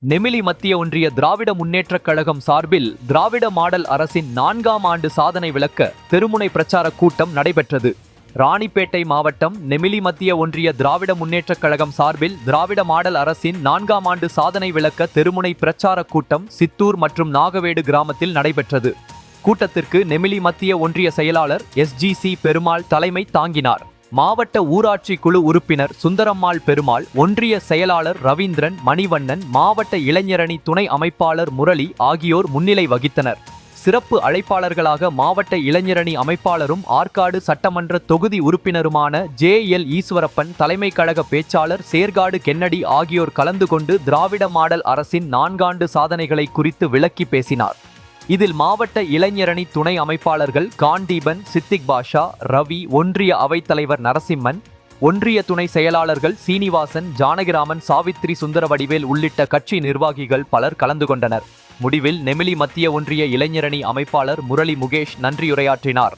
நெமிலி மத்திய ஒன்றிய திராவிட முன்னேற்றக் கழகம் சார்பில் திராவிட மாடல் அரசின் 4ஆம் ஆண்டு சாதனை விளக்க தெருமுனை பிரச்சார கூட்டம் நடைபெற்றது. ராணிப்பேட்டை மாவட்டம் நெமிலி மத்திய ஒன்றிய திராவிட முன்னேற்றக் கழகம் சார்பில் திராவிட மாடல் அரசின் 4ஆம் ஆண்டு சாதனை விளக்க தெருமுனை பிரச்சார கூட்டம் சித்தூர் மற்றும் நாகவேடு கிராமத்தில் நடைபெற்றது. கூட்டத்திற்கு நெமிலி மத்திய ஒன்றிய செயலாளர் SGC பெருமாள் தலைமை தாங்கினார். மாவட்ட ஊராட்சி குழு உறுப்பினர் சுந்தரம்மாள் பெருமாள், ஒன்றிய செயலாளர் ரவீந்திரன், மணிவண்ணன், மாவட்ட இளைஞரணி துணை அமைப்பாளர் முரளி ஆகியோர் முன்னிலை வகித்தனர். சிறப்பு அழைப்பாளர்களாக மாவட்ட இளைஞரணி அமைப்பாளரும் ஆற்காடு சட்டமன்ற தொகுதி உறுப்பினருமான JL ஈஸ்வரப்பன், தலைமை கழக பேச்சாளர் சேர்காடு கென்னடி ஆகியோர் கலந்து கொண்டு திராவிட மாடல் அரசின் 4 ஆண்டு சாதனைகளை குறித்து விளக்கி பேசினார். இதில் மாவட்ட இளைஞரணி துணை அமைப்பாளர்கள் காண்டீபன், சித்திக் பாஷா, ரவி, ஒன்றிய அவைத்தலைவர் நரசிம்மன், ஒன்றிய துணை செயலாளர்கள் சீனிவாசன், ஜானகிராமன், சாவித்ரி, சுந்தரவடிவேல் உள்ளிட்ட கட்சி நிர்வாகிகள் பலர் கலந்து கொண்டனர். முடிவில் நெமிலி மத்திய ஒன்றிய இளைஞரணி அமைப்பாளர் முரளி முகேஷ் நன்றியுரையாற்றினார்.